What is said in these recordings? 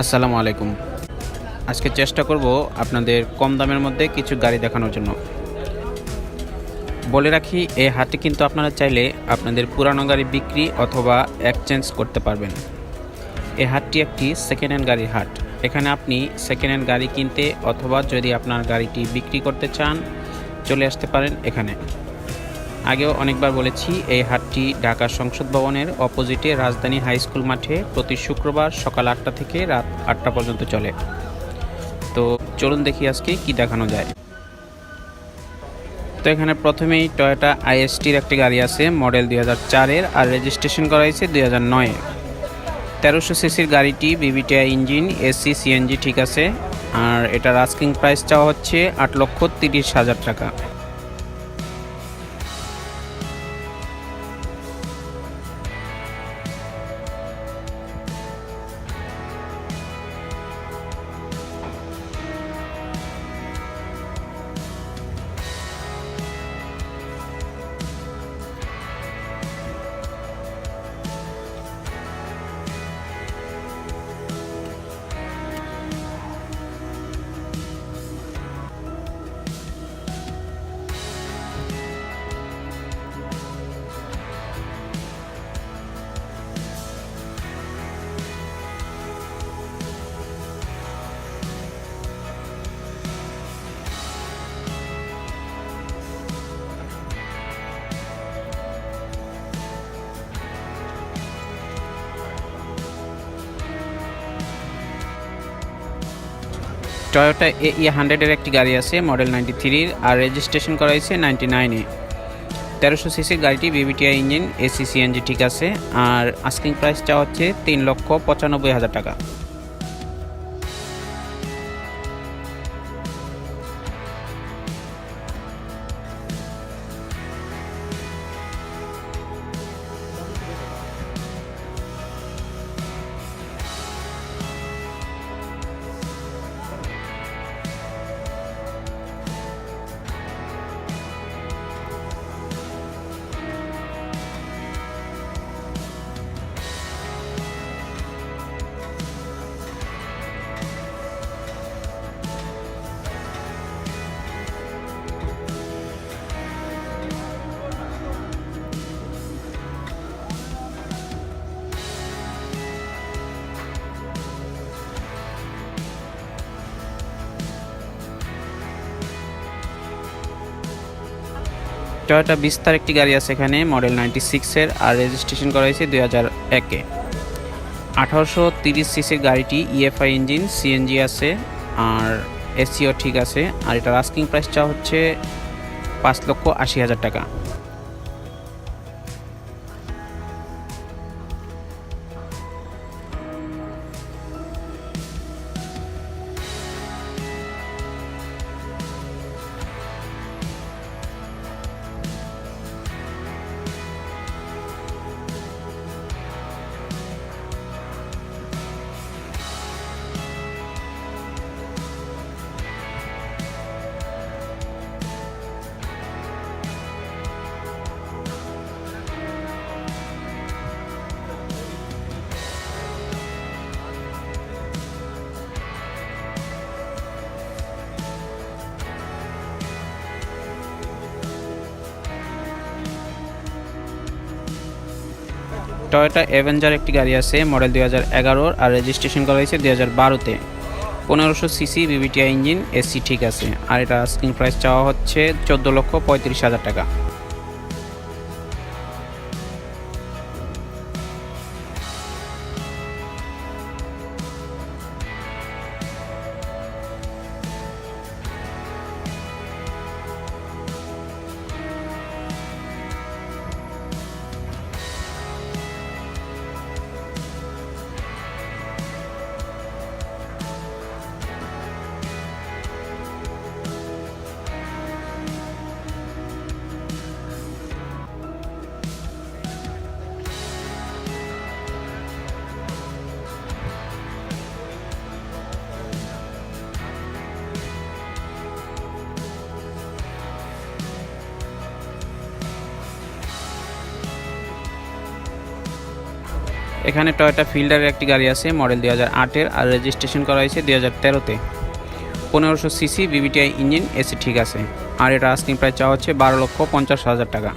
আসসালামু আলাইকুম। আজকে চেষ্টা করব আপনাদের কম দামের মধ্যে কিছু গাড়ি দেখানোর জন্য। বলে রাখি, এই হাটে কিন্তু আপনারা চাইলে আপনাদের পুরানো গাড়ি বিক্রি অথবা এক্সচেঞ্জ করতে পারবেন। এই হাটটি একটি সেকেন্ড হ্যান্ড গাড়ির হাট। এখানে আপনি সেকেন্ড হ্যান্ড গাড়ি কিনতে অথবা যদি আপনার গাড়িটি বিক্রি করতে চান, চলে আসতে পারেন এখানে। আগেও অনেকবার বলেছি, এই হাটটি ঢাকা সংসদ ভবনের অপোজিটে রাজধানী হাই স্কুল মাঠে প্রতি শুক্রবার সকাল ৮টা থেকে রাত ৮টা পর্যন্ত চলে। তো চলুন দেখি আজকে কি দেখানো যায়। তো এখানে প্রথমেই টয়োটা আইএসটির একটি গাড়ি আছে, মডেল 2004-এর, আর রেজিস্ট্রেশন করা হয়েছে 2009-এ। 1300 সিসির গাড়িটি, বিবিটিআই ইঞ্জিন, এসি সিএনজি ঠিক আছে। আর এটার আস্কিং প্রাইস চাওয়া হচ্ছে 8,30,000 টাকা। টয়োটা AE100-এর একটি গাড়ি আছে, মডেল 93-র, আর রেজিস্ট্রেশন করা হয়েছে 99-এ। 1300 সিসির গাড়িটি, বিবিটিআই ইঞ্জিন, এসি সিএনজি ঠিক আছে। আর আস্কিং প্রাইস চাওয়া হচ্ছে 3,95,000 টাকা। টয়োটা বিস্তার একটি গাড়ি আছে এখানে, মডেল 96-এর, আর রেজিস্ট্রেশন করা হয়েছে 2001-এ। 1830 সিসির গাড়িটি, ইএফআই ইঞ্জিন, সিএনজি আছে, আর এসিও ঠিক আছে। আর এটার আস্কিং প্রাইস চাওয়া হচ্ছে 5,80,000 টাকা। টয়োটা অ্যাভেঞ্জার একটি গাড়ি আছে, মডেল 2011-র, আর রেজিস্ট্রেশন করা হয়েছে 2012-তে। 1500 সিসি, বিবিটিআই ইঞ্জিন, এসি ঠিক আছে। আর এটা আস্কিং প্রাইস চাওয়া হচ্ছে 14,35,000 টাকা। এখানে টয়োটা ফিল্ডারের একটি গাড়ি আছে, মডেল 2008-এর, আর রেজিস্ট্রেশন করা হয়েছে 2013-তে। 1500 সিসি বিবিটিআই ইঞ্জিন, এসি ঠিক আছে। আর এটা আস্কিং প্রাইস চাওয়া হচ্ছে 12,50,000 টাকা।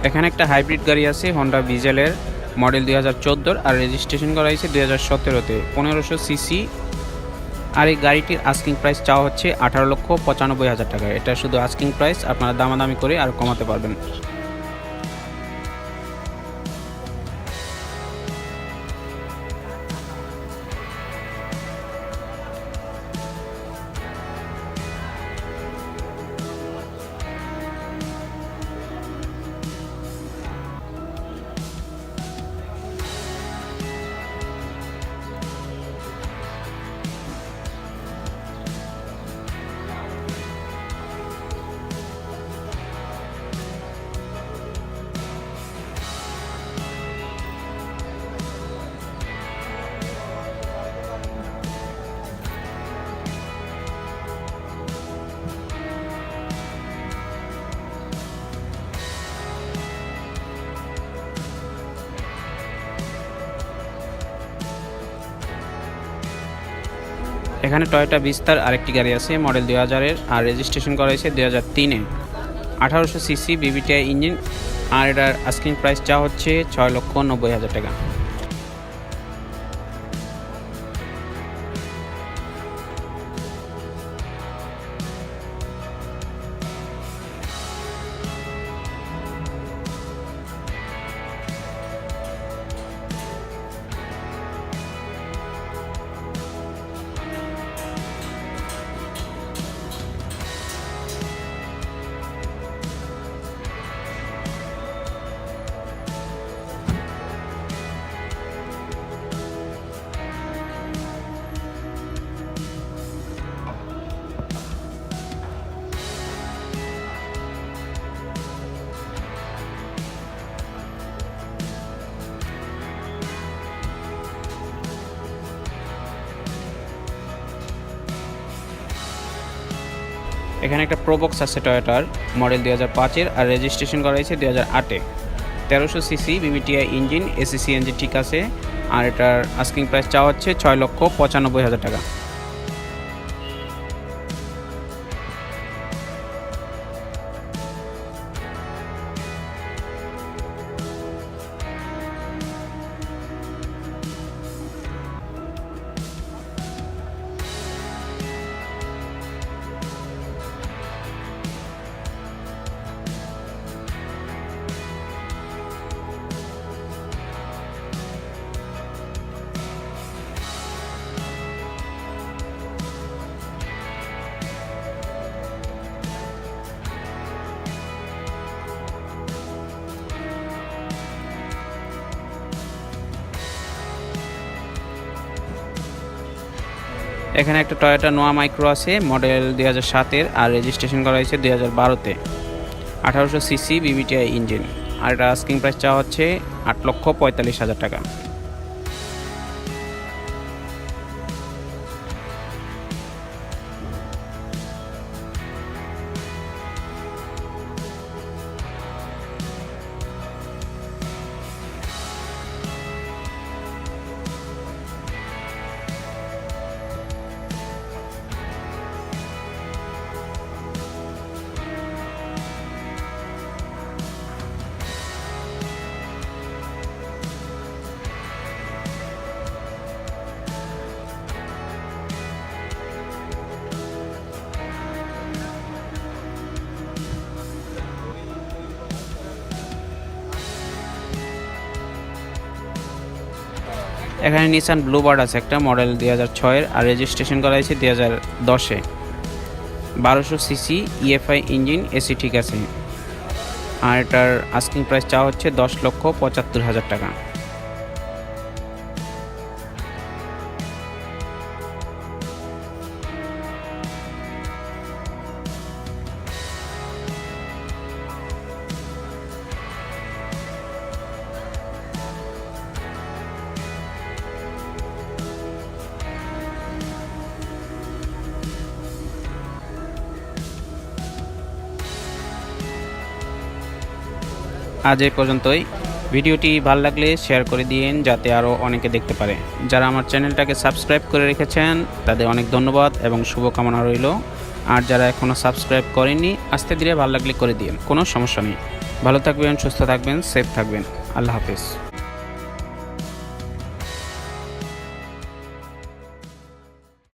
এখানে একটা হাইব্রিড গাড়ি আছে, হোন্ডা ভিজেলের, মডেল 2014-র, আর রেজিস্ট্রেশন করা হয়েছে 2017-তে। 1500 সিসি। আর এই গাড়িটির আস্কিং প্রাইস চাওয়া হচ্ছে 18,95,000 টাকা। এটা শুধু আস্কিং প্রাইস, আপনারা দামাদামি করে আর কমাতে পারবেন। এখানে টয়োটা বিস্তার আরেকটি গাড়ি আছে, মডেল 2000-এর, আর রেজিস্ট্রেশন করা হয়েছে 2003-এ। 1800 সিসি বিবিটিআই ইঞ্জিন, আর এটার আস্কিং প্রাইস চাওয়া হচ্ছে 6,90,000 টাকা। এখানে একটা প্রোবক্স আছে টয়োটার, মডেল 2005-এর, আর রেজিস্ট্রেশন করা হয়েছে 2008-এ। 1300 সিসি বিবিটিআই ইঞ্জিন, এসি সিএনজি ঠিক আছে। আর এটার আস্কিং প্রাইস চাওয়া হচ্ছে 6,95,000 টাকা। এখানে একটা টয়োটা নোয়া মাইক্রো আছে, মডেল 2007-এর, আর রেজিস্ট্রেশন করা হয়েছে 2012-তে। 1800 সিসি বিবিটিআই ইঞ্জিন, আর এটা আস্কিং প্রাইস চাওয়া হচ্ছে 8,45,000 টাকা। এখানে নিসান ব্লুবার্ড আছে একটা মডেল 2006-এর, আর রেজিস্ট্রেশন করা হয়েছে 2010-এ। 1200 সিসি ইএফআই ইঞ্জিন, এসি ঠিক আছে। আর এটার আস্কিং প্রাইস চাওয়া হচ্ছে 10,75,000 টাকা। আজ এই পর্যন্তই। ভিডিওটি ভালো লাগলে শেয়ার করে দিন যাতে আরও অনেকে দেখতে পারে। যারা আমার চ্যানেলটাকে সাবস্ক্রাইব করে রেখেছেন তাদের অনেক ধন্যবাদ এবং শুভকামনা রইল। আর যারা এখনও সাবস্ক্রাইব করেননি আস্তে ধীরে ভালো লাগলে করে দিন, কোনো সমস্যা নেই। ভালো থাকবেন, সুস্থ থাকবেন, সেফ থাকবেন। আল্লাহ হাফেজ।